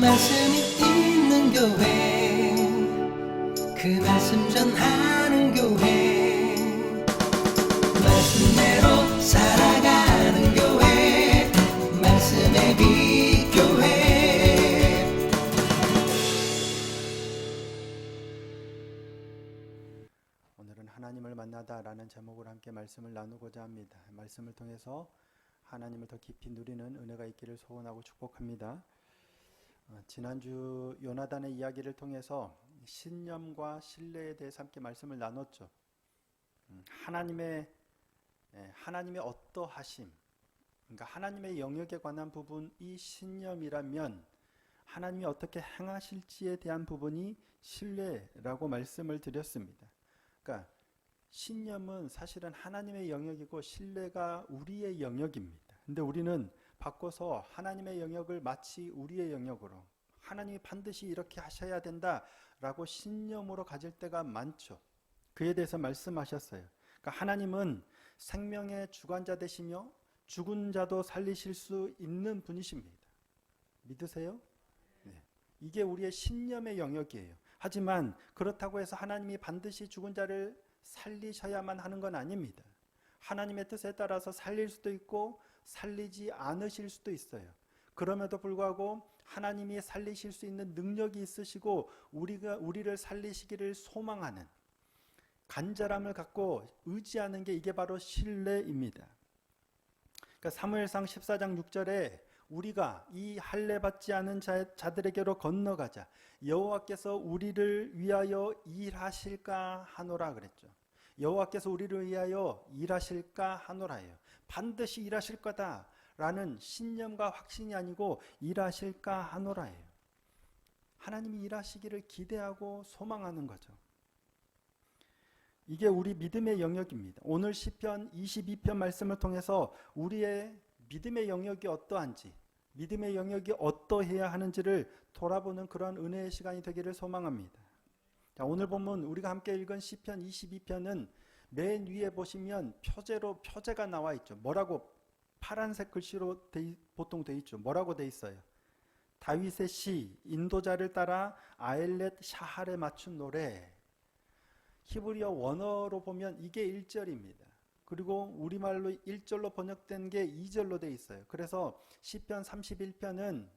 말씀이 있는 교회, 그 말씀 전하는 교회, 말씀대로 살아가는 교회, 말씀의 빛 교회. 오늘은 하나님을 만나다라는 제목으로 함께 말씀을 나누고자 합니다. 말씀을 통해서 하나님을 더 깊이 누리는 은혜가 있기를 소원하고 축복합니다. 지난주 요나단의 이야기를 통해서 신념과 신뢰에 대해서 함께 말씀을 나눴죠. 하나님의 어떠하심, 그러니까 하나님의 영역에 관한 부분이 신념이라면 하나님이 어떻게 행하실지에 대한 부분이 신뢰라고 말씀을 드렸습니다. 그러니까 신념은 사실은 하나님의 영역이고 신뢰가 우리의 영역입니다. 근데 우리는 바꿔서 하나님의 영역을 마치 우리의 영역으로, 하나님이 반드시 이렇게 하셔야 된다라고 신념으로 가질 때가 많죠. 그에 대해서 말씀하셨어요. 그러니까 하나님은 생명의 주관자 되시며 죽은 자도 살리실 수 있는 분이십니다. 믿으세요? 네. 이게 우리의 신념의 영역이에요. 하지만 그렇다고 해서 하나님이 반드시 죽은 자를 살리셔야만 하는 건 아닙니다. 하나님의 뜻에 따라서 살릴 수도 있고 살리지 않으실 수도 있어요. 그럼에도 불구하고 하나님이 살리실 수 있는 능력이 있으시고 우리를 살리시기를 소망하는 간절함을 갖고 의지하는 게 이게 바로 신뢰입니다. 그러니까 사무엘상 14장 6절에 우리가 이 할례 받지 않은 자들에게로 건너가자 여호와께서 우리를 위하여 일하실까 하노라 그랬죠. 여호와께서 우리를 위하여 일하실까 하노라예요. 반드시 일하실 거다라는 신념과 확신이 아니고 일하실까 하노라예요. 하나님이 일하시기를 기대하고 소망하는 거죠. 이게 우리 믿음의 영역입니다. 오늘 시편 22편 말씀을 통해서 우리의 믿음의 영역이 어떠한지, 믿음의 영역이 어떠해야 하는지를 돌아보는 그런 은혜의 시간이 되기를 소망합니다. 자, 오늘 보면 우리가 함께 읽은 시편 22편은 맨 위에 보시면 표제가 나와 있죠. 뭐라고? 파란색 글씨로 보통 돼 있죠. 뭐라고 돼 있어요? 다윗의 시, 인도자를 따라 아엘렛 샤할에 맞춘 노래. 히브리어 원어로 보면 이게 1절입니다. 그리고 우리말로 1절로 번역된 게 2절로 돼 있어요. 그래서 시편 22편은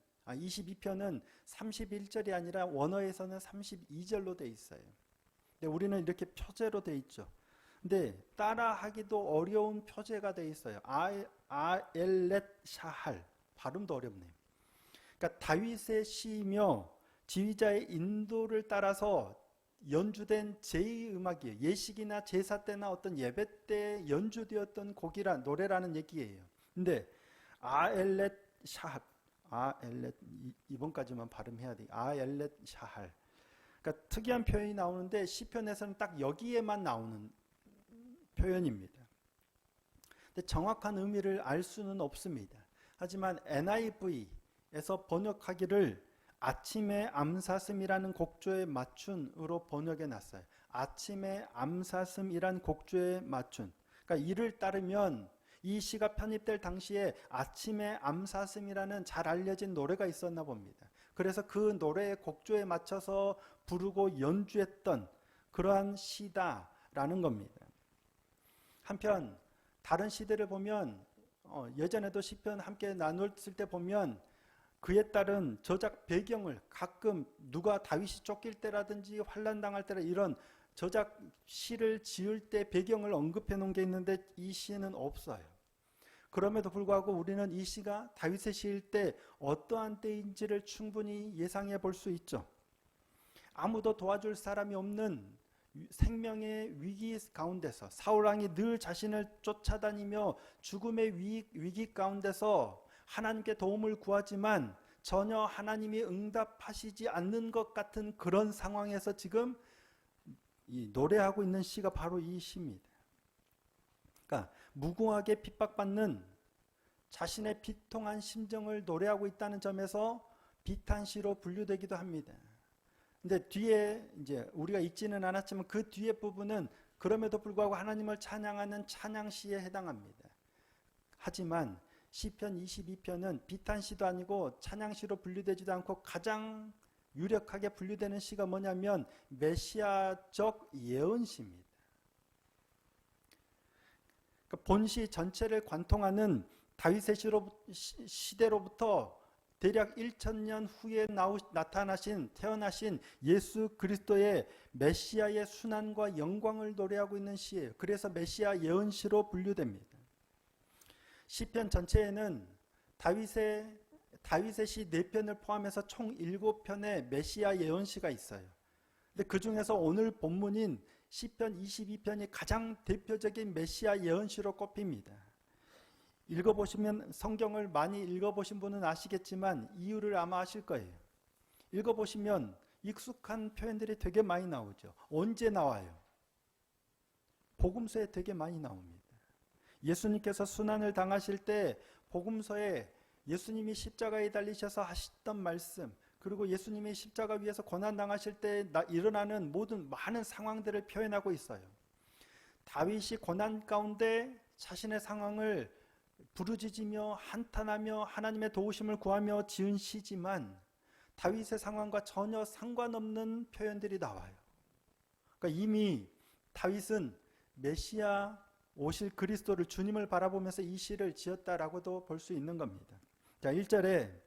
31절이 아니라 원어에서는 32절로 돼 있어요. 근데 우리는 이렇게 표제로 돼 있죠. 근데 따라하기도 어려운 표제가 돼 있어요. 아엘렛 샤할, 발음도 어렵네요. 그러니까 다윗의 시이며 지휘자의 인도를 따라서 연주된 제2음악이에요. 예식이나 제사 때나 어떤 예배 때 연주되었던 곡이란 노래라는 얘기예요. 근데 아엘렛 샤할, 이번까지만 발음해야 돼. 아엘렛 샤할. 그러니까 특이한 표현이 나오는데 시편에서는 딱 여기에만 나오는 표현입니다. 근데 정확한 의미를 알 수는 없습니다. 하지만 NIV에서 번역하기를 아침의 암사슴이라는 곡조에 맞춘으로 번역해 놨어요. 아침의 암사슴이란 곡조에 맞춘. 그러니까 이를 따르면 이 시가 편입될 당시에 아침의 암사슴이라는 잘 알려진 노래가 있었나 봅니다. 그래서 그 노래의 곡조에 맞춰서 부르고 연주했던 그러한 시다라는 겁니다. 한편 다른 시대를 보면 예전에도 시편 함께 나눴을 때 보면 그에 따른 저작 배경을 가끔 누가 다윗이 쫓길 때라든지 환난 당할 때라 이런 저작 시를 지을 때 배경을 언급해 놓은 게 있는데 이 시는 없어요. 그럼에도 불구하고 우리는 이 시가 다윗의 시일 때 어떠한 때인지를 충분히 예상해 볼 수 있죠. 아무도 도와줄 사람이 없는 생명의 위기 가운데서 사울왕이 늘 자신을 쫓아다니며 죽음의 위기 가운데서 하나님께 도움을 구하지만 전혀 하나님이 응답하시지 않는 것 같은 그런 상황에서 지금 이 노래하고 있는 시가 바로 이 시입니다. 그러니까 무고하게 핍박받는 자신의 비통한 심정을 노래하고 있다는 점에서 비탄시로 분류되기도 합니다. 근데 뒤에 이제 우리가 읽지는 않았지만 그 뒤에 부분은 그럼에도 불구하고 하나님을 찬양하는 찬양시에 해당합니다. 하지만 시편 22편은 비탄시도 아니고 찬양시로 분류되지도 않고 가장 유력하게 분류되는 시가 뭐냐면 메시아적 예언시입니다. 본시 전체를 관통하는 다윗의 시대로부터 대략 1000년 후에 태어나신 예수 그리스도의 메시아의 순환과 영광을 노래하고 있는 시예요. 그래서 메시아 예언시로 분류됩니다. 시편 전체에는 다윗의 시 4편을 포함해서 총 7편의 메시아 예언시가 있어요. 근데 그 중에서 오늘 본문인 시편 22편이 가장 대표적인 메시아 예언시로 꼽힙니다. 읽어보시면, 성경을 많이 읽어보신 분은 아시겠지만 이유를 아마 아실 거예요. 읽어보시면 익숙한 표현들이 되게 많이 나오죠. 언제 나와요? 복음서에 되게 많이 나옵니다. 예수님께서 순환을 당하실 때 복음서에 예수님이 십자가에 달리셔서 하셨던 말씀, 그리고 예수님이 십자가 위에서 고난당하실 때 일어나는 많은 상황들을 표현하고 있어요. 다윗이 고난 가운데 자신의 상황을 부르짖으며 한탄하며 하나님의 도우심을 구하며 지은 시지만 다윗의 상황과 전혀 상관없는 표현들이 나와요. 그러니까 이미 다윗은 메시아 오실 그리스도를, 주님을 바라보면서 이 시를 지었다라고도 볼 수 있는 겁니다. 자, 1절에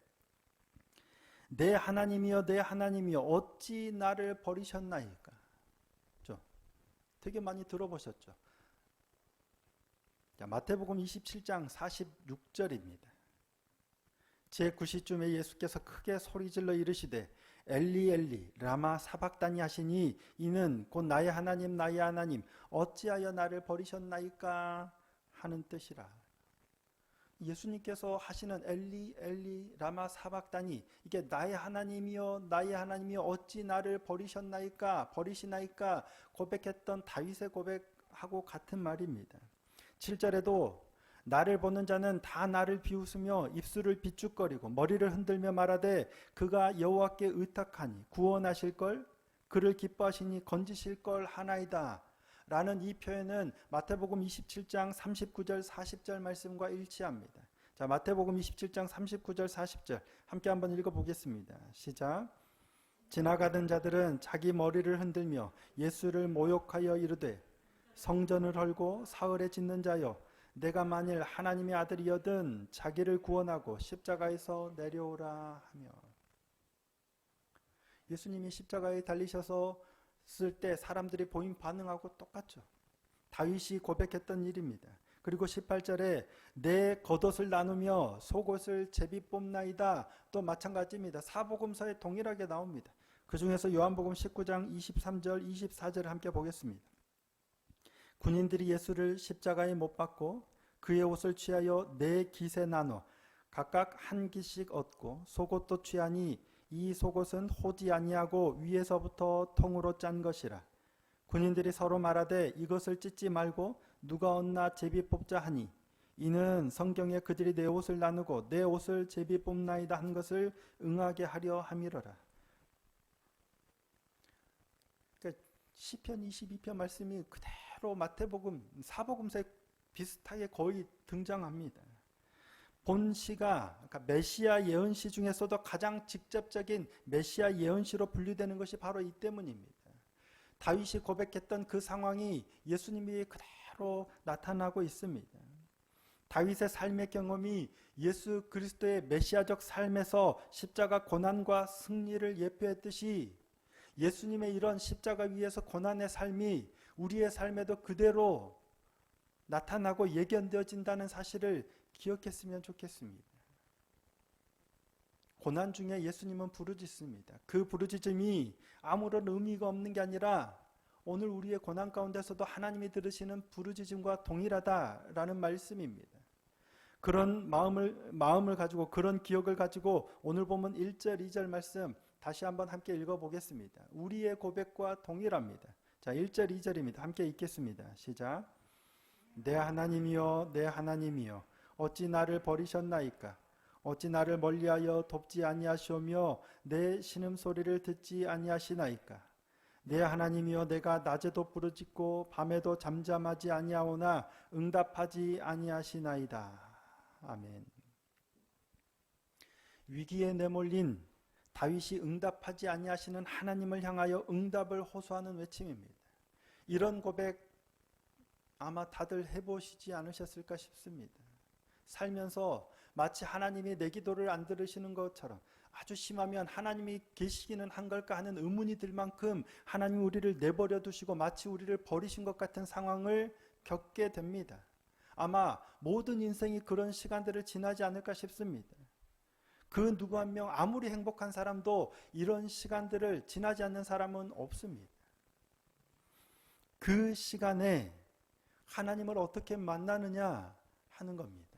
내 하나님이여 내 하나님이여 어찌 나를 버리셨나이까. 되게 많이 들어보셨죠. 자, 마태복음 27장 46절입니다. 제9시쯤에 예수께서 크게 소리질러 이르시되 엘리 엘리 라마 사박다니 하시니 이는 곧 나의 하나님 나의 하나님 어찌하여 나를 버리셨나이까 하는 뜻이라. 예수님께서 하시는 엘리 엘리 라마 사박다니, 이게 나의 하나님이여 나의 하나님이여 어찌 나를 버리시나이까 고백했던 다윗의 고백하고 같은 말입니다. 7절에도 나를 보는 자는 다 나를 비웃으며 입술을 비축거리고 머리를 흔들며 말하되 그가 여호와께 의탁하니 구원하실 걸, 그를 기뻐하시니 건지실 걸 하나이다 라는 이 표현은 마태복음 27장 39절 40절 말씀과 일치합니다. 자, 마태복음 27장 39절 40절 함께 한번 읽어보겠습니다. 시작. 지나가던 자들은 자기 머리를 흔들며 예수를 모욕하여 이르되 성전을 헐고 사흘에 짓는 자여 내가 만일 하나님의 아들이여든 자기를 구원하고 십자가에서 내려오라 하며. 예수님이 십자가에 달리셔서 쓸 때 사람들이 보인 반응하고 똑같죠. 다윗이 고백했던 일입니다. 그리고 18절에 내 겉옷을 나누며 속옷을 제비 뽑나이다 또 마찬가지입니다. 사복음서에 동일하게 나옵니다. 그 중에서 요한복음 19장 23절 24절을 함께 보겠습니다. 군인들이 예수를 십자가에 못 박고 그의 옷을 취하여 네 깃에 나눠 각각 한 깃씩 얻고 속옷도 취하니 이 속옷은 호지 아니하고 위에서부터 통으로 짠 것이라. 군인들이 서로 말하되 이것을 찢지 말고 누가 얻나 제비 뽑자 하니 이는 성경에 그들이 내 옷을 나누고 내 옷을 제비 뽑나이다 한 것을 응하게 하려 함이로라. 그러니까 시편 22편 말씀이 그대로 마태복음 사복음서에 비슷하게 거의 등장합니다. 본시가 그러니까 메시아 예언시 중에서도 가장 직접적인 메시아 예언시로 분류되는 것이 바로 이 때문입니다. 다윗이 고백했던 그 상황이 예수님이 그대로 나타나고 있습니다. 다윗의 삶의 경험이 예수 그리스도의 메시아적 삶에서 십자가 고난과 승리를 예표했듯이 예수님의 이런 십자가 위에서 고난의 삶이 우리의 삶에도 그대로 나타나고 예견되어진다는 사실을 기억했으면 좋겠습니다. 고난 중에 예수님은 부르짖습니다. 그 부르짖음이 아무런 의미가 없는 게 아니라 오늘 우리의 고난 가운데서도 하나님이 들으시는 부르짖음과 동일하다라는 말씀입니다. 그런 마음을 가지고 그런 기억을 가지고 오늘 보면 1절 2절 말씀 다시 한번 함께 읽어보겠습니다. 우리의 고백과 동일합니다. 자, 1절 2절입니다. 함께 읽겠습니다. 시작. 내 하나님이여 내 하나님이여 어찌 나를 버리셨나이까. 어찌 나를 멀리하여 돕지 아니하시오며 내 신음소리를 듣지 아니하시나이까. 내 하나님이여 내가 낮에도 부르짖고 밤에도 잠잠하지 아니하오나 응답하지 아니하시나이다. 아멘. 위기에 내몰린 다윗이 응답하지 아니하시는 하나님을 향하여 응답을 호소하는 외침입니다. 이런 고백 아마 다들 해보시지 않으셨을까 싶습니다. 살면서 마치 하나님이 내 기도를 안 들으시는 것처럼, 아주 심하면 하나님이 계시기는 한 걸까 하는 의문이 들 만큼 하나님이 우리를 내버려 두시고 마치 우리를 버리신 것 같은 상황을 겪게 됩니다. 아마 모든 인생이 그런 시간들을 지나지 않을까 싶습니다. 그 누구 한 명 아무리 행복한 사람도 이런 시간들을 지나지 않는 사람은 없습니다. 그 시간에 하나님을 어떻게 만나느냐 하는 겁니다.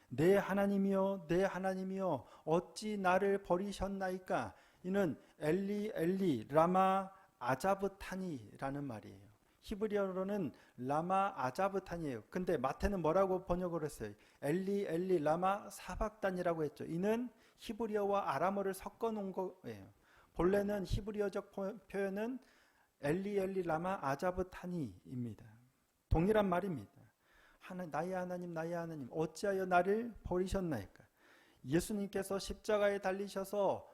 내 하나님이여 내 하나님이여 어찌 나를 버리셨나이까. 이는 엘리 엘리 라마 아자브타니라는 말이에요. 히브리어로는 라마 아자브탄이에요. 근데 마태는 뭐라고 번역을 했어요? 엘리 엘리 라마 사박단이라고 했죠. 이는 히브리어와 아람어를 섞어 놓은 거예요. 본래는 히브리어적 표현은 엘리 엘리 라마 아자브타니입니다. 동일한 말입니다. 나의 하나님 나의 하나님 어찌하여 나를 버리셨나이까. 예수님께서 십자가에 달리셔서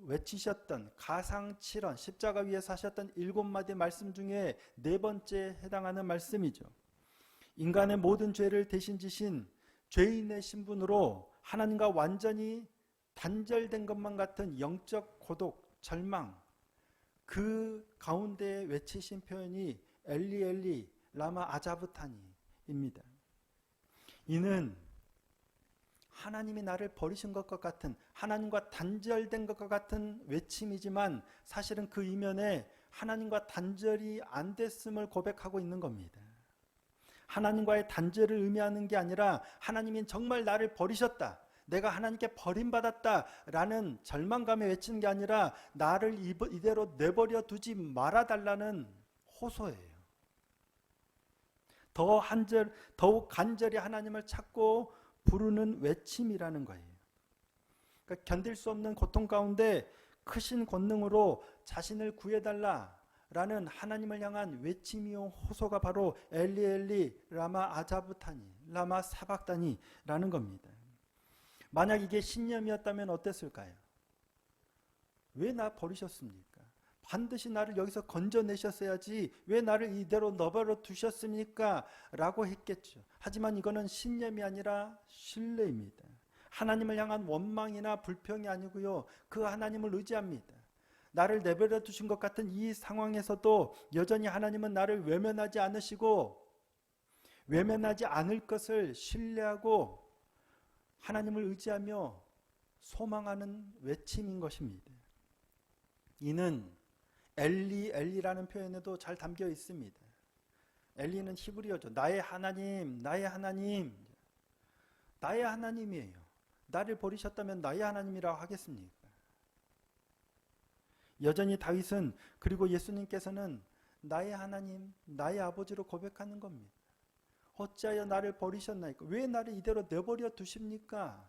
외치셨던 가상칠언, 십자가 위에서 하셨던 7마디 말씀 중에 4번째 해당하는 말씀이죠. 인간의 모든 죄를 대신 지신 죄인의 신분으로 하나님과 완전히 단절된 것만 같은 영적 고독, 절망, 그 가운데 외치신 표현이 엘리 엘리 라마 아자브타니입니다. 이는 하나님이 나를 버리신 것과 같은, 하나님과 단절된 것과 같은 외침이지만 사실은 그 이면에 하나님과 단절이 안 됐음을 고백하고 있는 겁니다. 하나님과의 단절을 의미하는 게 아니라 하나님이 정말 나를 버리셨다, 내가 하나님께 버림받았다 라는 절망감에 외치는 게 아니라 나를 이대로 내버려 두지 말아달라는 호소예요. 더욱 간절히 하나님을 찾고 부르는 외침이라는 거예요. 그러니까 견딜 수 없는 고통 가운데 크신 권능으로 자신을 구해달라라는 하나님을 향한 외침이요 호소가 바로 엘리 엘리 라마 아자브타니 라마 사박다니라는 겁니다. 만약 이게 신념이었다면 어땠을까요? 왜 나 버리셨습니까? 반드시 나를 여기서 건져내셨어야지 왜 나를 이대로 내버려 두셨습니까? 라고 했겠죠. 하지만 이거는 신념이 아니라 신뢰입니다. 하나님을 향한 원망이나 불평이 아니고요, 그 하나님을 의지합니다. 나를 내버려 두신 것 같은 이 상황에서도 여전히 하나님은 나를 외면하지 않으시고 외면하지 않을 것을 신뢰하고 하나님을 의지하며 소망하는 외침인 것입니다. 이는 엘리 엘리라는 표현에도 잘 담겨 있습니다. 엘리는 히브리어죠. 나의 하나님 나의 하나님. 나의 하나님이에요. 나를 버리셨다면 나의 하나님이라고 하겠습니까? 여전히 다윗은, 그리고 예수님께서는 나의 하나님 나의 아버지로 고백하는 겁니다. 어찌하여 나를 버리셨나이까? 왜 나를 이대로 내버려 두십니까?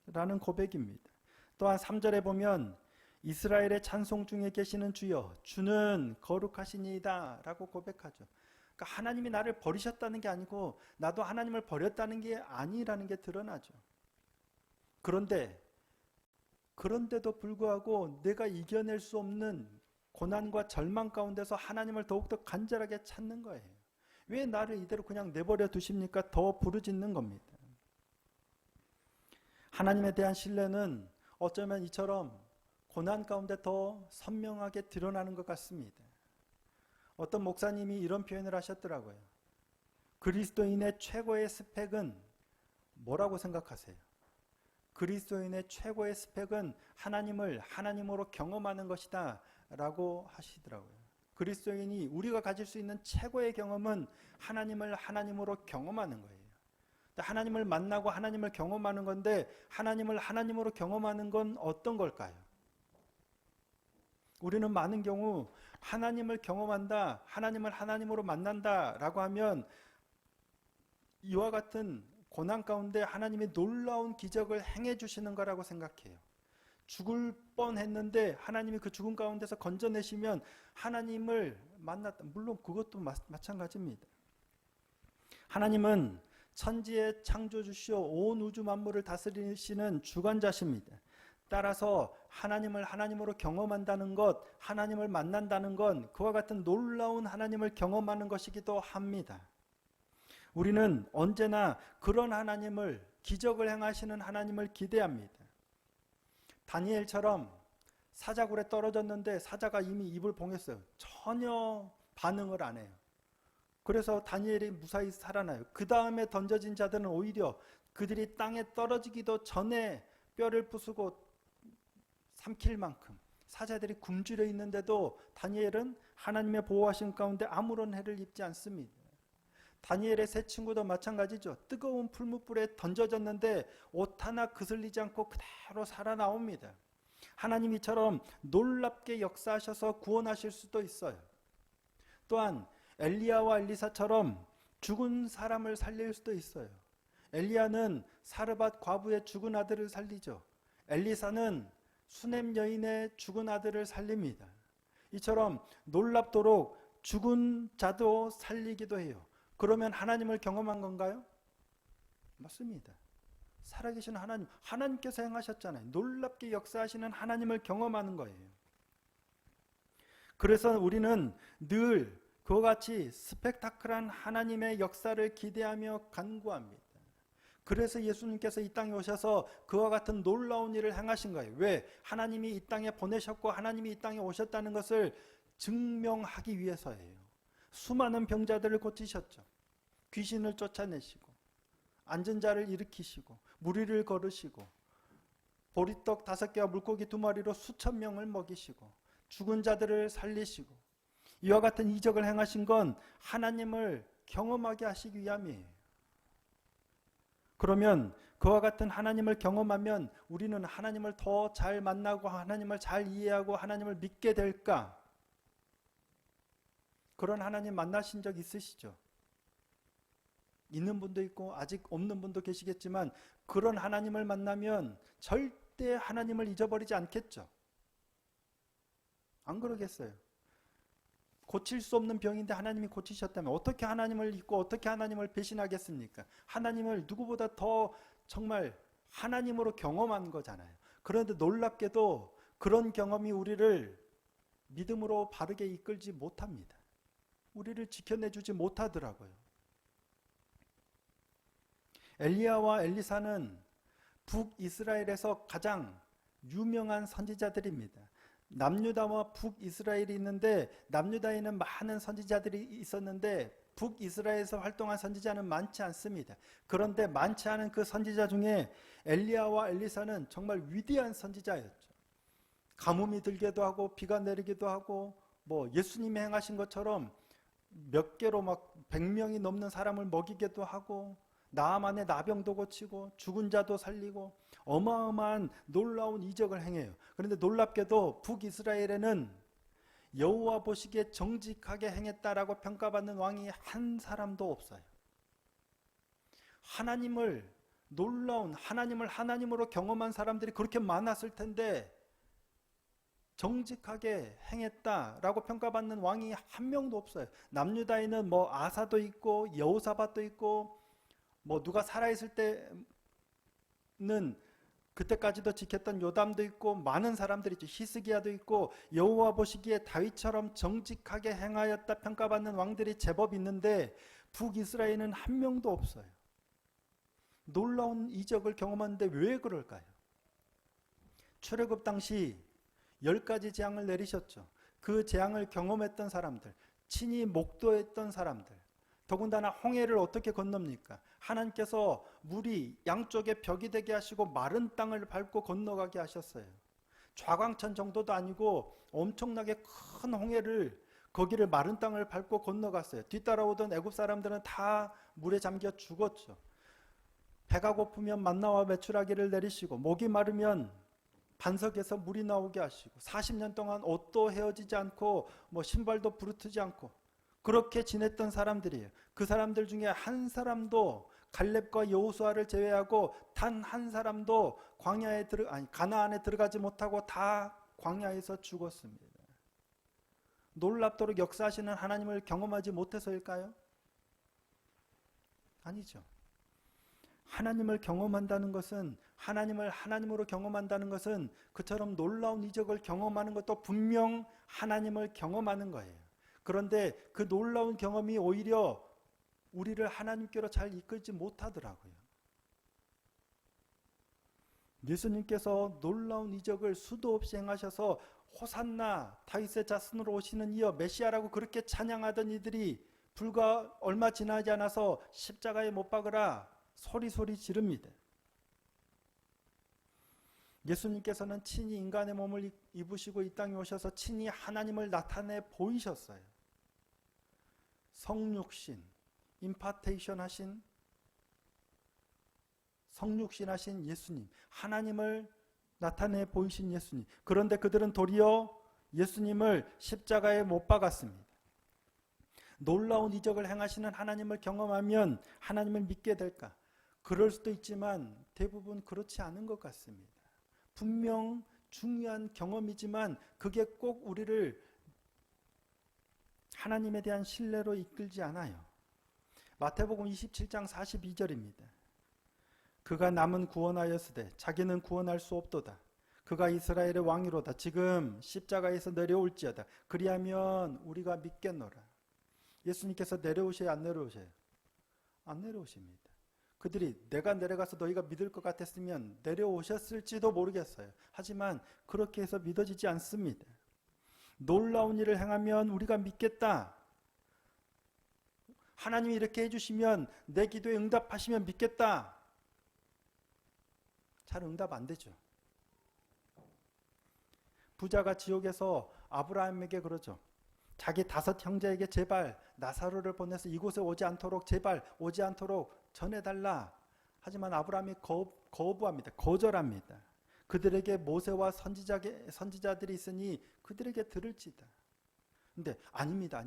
라는 고백입니다. 또한 3절에 보면 이스라엘의 찬송 중에 계시는 주여 주는 거룩하시니이다 라고 고백하죠. 그러니까 하나님이 나를 버리셨다는 게 아니고 나도 하나님을 버렸다는 게 아니라는 게 드러나죠. 그런데도 불구하고 내가 이겨낼 수 없는 고난과 절망 가운데서 하나님을 더욱더 간절하게 찾는 거예요. 왜 나를 이대로 그냥 내버려 두십니까? 더 부르짖는 겁니다. 하나님에 대한 신뢰는 어쩌면 이처럼 고난 가운데 더 선명하게 드러나는 것 같습니다. 어떤 목사님이 이런 표현을 하셨더라고요. 그리스도인의 최고의 스펙은 뭐라고 생각하세요? 그리스도인의 최고의 스펙은 하나님을 하나님으로 경험하는 것이다 라고 하시더라고요. 그리스도인이 우리가 가질 수 있는 최고의 경험은 하나님을 하나님으로 경험하는 거예요. 하나님을 만나고 하나님을 경험하는 건데 하나님을 하나님으로 경험하는 건 어떤 걸까요? 우리는 많은 경우 하나님을 경험한다, 하나님을 하나님으로 만난다 라고 하면 이와 같은 고난 가운데 하나님이 놀라운 기적을 행해 주시는 거라고 생각해요. 죽을 뻔했는데 하나님이 그 죽음 가운데서 건져내시면 하나님을 만났다. 물론 그것도 마찬가지입니다. 하나님은 천지의 창조주시오 온 우주 만물을 다스리시는 주관자십니다. 따라서 하나님을 하나님으로 경험한다는 것, 하나님을 만난다는 건 그와 같은 놀라운 하나님을 경험하는 것이기도 합니다. 우리는 언제나 그런 하나님을, 기적을 행하시는 하나님을 기대합니다. 다니엘처럼 사자굴에 떨어졌는데 사자가 이미 입을 봉했어요. 전혀 반응을 안 해요. 그래서 다니엘이 무사히 살아나요. 그 다음에 던져진 자들은 오히려 그들이 땅에 떨어지기도 전에 뼈를 부수고 삼킬 만큼 사자들이 굶주려 있는데도 다니엘은 하나님의 보호하신 가운데 아무런 해를 입지 않습니다. 다니엘의 세 친구도 마찬가지죠. 뜨거운 풀무불에 던져졌는데 옷 하나 그슬리지 않고 그대로 살아나옵니다. 하나님 이처럼 놀랍게 역사하셔서 구원하실 수도 있어요. 또한 엘리야와 엘리사처럼 죽은 사람을 살릴 수도 있어요. 엘리야는 사르밧 과부의 죽은 아들을 살리죠. 엘리사는 수넴 여인의 죽은 아들을 살립니다. 이처럼 놀랍도록 죽은 자도 살리기도 해요. 그러면 하나님을 경험한 건가요? 맞습니다. 살아계신 하나님, 하나님께서 행하셨잖아요. 놀랍게 역사하시는 하나님을 경험하는 거예요. 그래서 우리는 늘 그와 같이 스펙타클한 하나님의 역사를 기대하며 간구합니다. 그래서 예수님께서 이 땅에 오셔서 그와 같은 놀라운 일을 행하신 거예요. 왜? 하나님이 이 땅에 보내셨고 하나님이 이 땅에 오셨다는 것을 증명하기 위해서예요. 수많은 병자들을 고치셨죠. 귀신을 쫓아내시고 앉은 자를 일으키시고 무리를 걸으시고 보리떡 5개와 물고기 2마리로 수천 명을 먹이시고 죽은 자들을 살리시고 이와 같은 이적을 행하신 건 하나님을 경험하게 하시기 위함이에요. 그러면 그와 같은 하나님을 경험하면 우리는 하나님을 더 잘 만나고 하나님을 잘 이해하고 하나님을 믿게 될까? 그런 하나님 만나신 적 있으시죠? 있는 분도 있고 아직 없는 분도 계시겠지만 그런 하나님을 만나면 절대 하나님을 잊어버리지 않겠죠? 안 그러겠어요? 고칠 수 없는 병인데 하나님이 고치셨다면 어떻게 하나님을 잊고 어떻게 하나님을 배신하겠습니까? 하나님을 누구보다 더 정말 하나님으로 경험한 거잖아요. 그런데 놀랍게도 그런 경험이 우리를 믿음으로 바르게 이끌지 못합니다. 우리를 지켜내주지 못하더라고요. 엘리야와 엘리사는 북이스라엘에서 가장 유명한 선지자들입니다. 남유다와 북이스라엘이 있는데 남유다에는 많은 선지자들이 있었는데 북이스라엘에서 활동한 선지자는 많지 않습니다. 그런데 많지 않은 그 선지자 중에 엘리야와 엘리사는 정말 위대한 선지자였죠. 가뭄이 들기도 하고 비가 내리기도 하고 뭐 예수님이 행하신 것처럼 몇 개로 막 100명이 넘는 사람을 먹이기도 하고 나아만의 나병도 고치고 죽은 자도 살리고 어마어마한 놀라운 이적을 행해요. 그런데 놀랍게도 북이스라엘에는 여호와 보시기에 정직하게 행했다라고 평가받는 왕이 한 사람도 없어요. 하나님을 놀라운 하나님을 하나님으로 경험한 사람들이 그렇게 많았을 텐데 정직하게 행했다라고 평가받는 왕이 한 명도 없어요. 남유다에는 뭐 아사도 있고 여호사밧도 있고 뭐 누가 살아있을 때는 그때까지도 지켰던 요담도 있고 많은 사람들이 있죠. 히스기야도 있고 여호와 보시기에 다윗처럼 정직하게 행하였다 평가받는 왕들이 제법 있는데 북이스라엘은 한 명도 없어요. 놀라운 이적을 경험하는데 왜 그럴까요? 출애굽 당시 10가지 재앙을 내리셨죠. 그 재앙을 경험했던 사람들, 친히 목도했던 사람들, 더군다나 홍해를 어떻게 건넙니까? 하나님께서 물이 양쪽에 벽이 되게 하시고 마른 땅을 밟고 건너가게 하셨어요. 좌광천 정도도 아니고 엄청나게 큰 홍해를 거기를 마른 땅을 밟고 건너갔어요. 뒤따라오던 애굽 사람들은 다 물에 잠겨 죽었죠. 배가 고프면 만나와 메추라기를 내리시고 목이 마르면 반석에서 물이 나오게 하시고 40년 동안 옷도 헤어지지 않고 뭐 신발도 부르트지 않고 그렇게 지냈던 사람들이에요. 그 사람들 중에 한 사람도 갈렙과 여호수아를 제외하고 단 한 사람도 가나안에 들어가지 못하고 다 광야에서 죽었습니다. 놀랍도록 역사하시는 하나님을 경험하지 못해서일까요? 아니죠. 하나님을 경험한다는 것은, 하나님을 하나님으로 경험한다는 것은 그처럼 놀라운 이적을 경험하는 것도 분명 하나님을 경험하는 거예요. 그런데 그 놀라운 경험이 오히려 우리를 하나님께로 잘 이끌지 못하더라고요. 예수님께서 놀라운 이적을 수도 없이 행하셔서 호산나 다윗의 자손으로 오시는 이여 메시아라고 그렇게 찬양하던 이들이 불과 얼마 지나지 않아서 십자가에 못 박으라 소리 지릅니다. 예수님께서는 친히 인간의 몸을 입으시고 이 땅에 오셔서 친히 하나님을 나타내 보이셨어요. 성육신, 임파테이션 하신, 성육신 하신 예수님, 하나님을 나타내 보이신 예수님. 그런데 그들은 도리어 예수님을 십자가에 못 박았습니다. 놀라운 이적을 행하시는 하나님을 경험하면 하나님을 믿게 될까? 그럴 수도 있지만 대부분 그렇지 않은 것 같습니다. 분명 중요한 경험이지만 그게 꼭 우리를 하나님에 대한 신뢰로 이끌지 않아요. 마태복음 27장 42절입니다. 그가 남은 구원하였으되 자기는 구원할 수 없도다. 그가 이스라엘의 왕이로다. 지금 십자가에서 내려올지어다. 그리하면 우리가 믿겠노라. 예수님께서 내려오셔야 안 내려오셔요? 안 내려오십니다. 그들이 내가 내려가서 너희가 믿을 것 같았으면 내려오셨을지도 모르겠어요. 하지만 그렇게 해서 믿어지지 않습니다. 놀라운 일을 행하면 우리가 믿겠다. 하나님이 이렇게 해주시면 내 기도에 응답하시면 믿겠다. 잘 응답 안 되죠. 부자가 지옥에서 아브라함에게 그러죠. 자기 5 형제에게 제발 나사로를 보내서 이곳에 오지 않도록, 제발 오지 않도록 전해달라. 하지만 아브라함이 거부합니다. 거절합니다. 그들에게 모세와 선지자들이 있으니 그들에게 들을지다. 근데 아닙니다.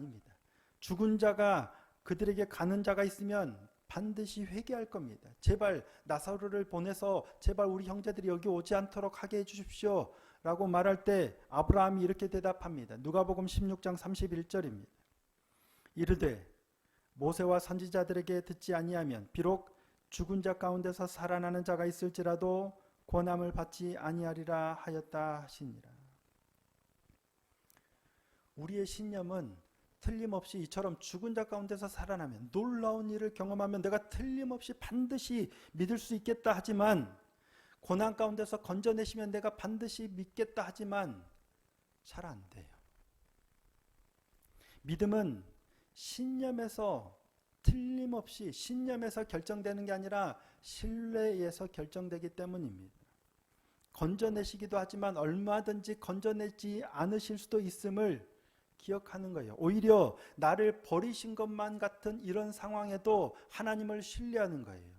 죽은 자가, 그들에게 가는 자가 있으면 반드시 회개할 겁니다. 제발 나사로를 보내서 제발 우리 형제들이 여기 오지 않도록 하게 해주십시오 라고 말할 때 아브라함이 이렇게 대답합니다. 누가복음 16장 31절입니다. 이르되 모세와 선지자들에게 듣지 아니하면 비록 죽은 자 가운데서 살아나는 자가 있을지라도 권함을 받지 아니하리라 하였다 하시니라. 우리의 신념은 틀림없이 이처럼 죽은 자 가운데서 살아나면, 놀라운 일을 경험하면 내가 틀림없이 반드시 믿을 수 있겠다 하지만, 고난 가운데서 건져내시면 내가 반드시 믿겠다 하지만 잘 안 돼요. 믿음은 신념에서, 틀림없이 신념에서 결정되는 게 아니라 신뢰에서 결정되기 때문입니다. 건져내시기도 하지만 얼마든지 건져내지 않으실 수도 있음을 기억하는 거예요. 오히려 나를 버리신 것만 같은 이런 상황에도 하나님을 신뢰하는 거예요.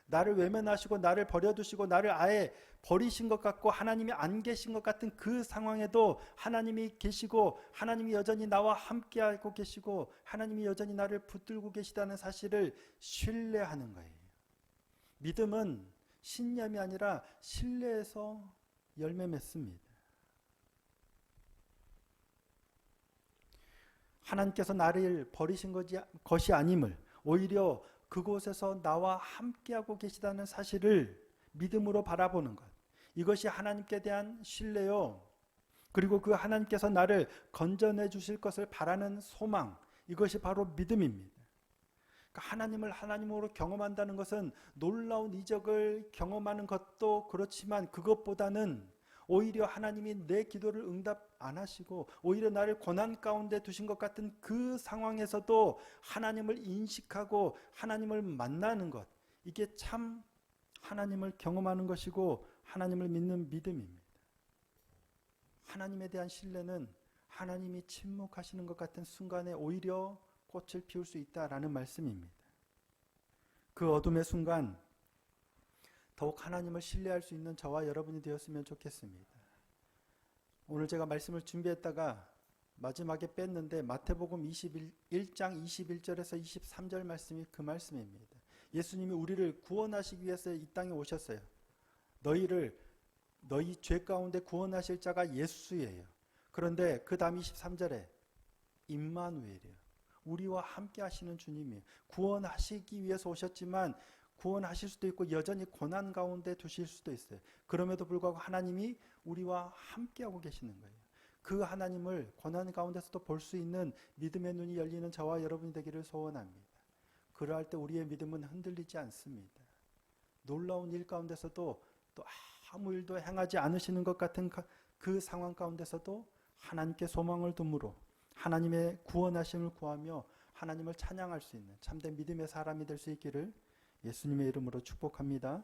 나를 외면하시고 나를 버려두시고 나를 아예 버리신 것 같고 하나님이 안 계신 것 같은 그 상황에도 하나님이 계시고 하나님이 여전히 나와 함께하고 계시고 하나님이 여전히 나를 붙들고 계시다는 사실을 신뢰하는 거예요. 믿음은 신념이 아니라 신뢰에서 열매 맺습니다. 하나님께서 나를 버리신 것이 아님을, 오히려 그곳에서 나와 함께하고 계시다는 사실을 믿음으로 바라보는 것, 이것이 하나님께 대한 신뢰요. 그리고 그 하나님께서 나를 건져내 주실 것을 바라는 소망, 이것이 바로 믿음입니다. 그러니까 하나님을 하나님으로 경험한다는 것은 놀라운 이적을 경험하는 것도 그렇지만 그것보다는 오히려 하나님이 내 기도를 응답 안 하시고 오히려 나를 고난 가운데 두신 것 같은 그 상황에서도 하나님을 인식하고 하나님을 만나는 것, 이게 참 하나님을 경험하는 것이고 하나님을 믿는 믿음입니다. 하나님에 대한 신뢰는 하나님이 침묵하시는 것 같은 순간에 오히려 꽃을 피울 수 있다라는 말씀입니다. 그 어둠의 순간 더욱 하나님을 신뢰할 수 있는 저와 여러분이 되었으면 좋겠습니다. 오늘 제가 말씀을 준비했다가 마지막에 뺐는데 마태복음 21장 21절에서 23절 말씀이 그 말씀입니다. 예수님이 우리를 구원하시기 위해서 이 땅에 오셨어요. 너희 죄 가운데 구원하실 자가 예수예요. 그런데 그 다음 23절에 임마누엘이에요. 우리와 함께 하시는 주님이에요. 구원하시기 위해서 오셨지만 구원하실 수도 있고 여전히 고난 가운데 두실 수도 있어요. 그럼에도 불구하고 하나님이 우리와 함께하고 계시는 거예요. 그 하나님을 고난 가운데서도 볼 수 있는 믿음의 눈이 열리는 저와 여러분이 되기를 소원합니다. 그러할 때 우리의 믿음은 흔들리지 않습니다. 놀라운 일 가운데서도 또 아무 일도 행하지 않으시는 것 같은 그 상황 가운데서도 하나님께 소망을 둠으로 하나님의 구원하심을 구하며 하나님을 찬양할 수 있는 참된 믿음의 사람이 될 수 있기를 예수님의 이름으로 축복합니다.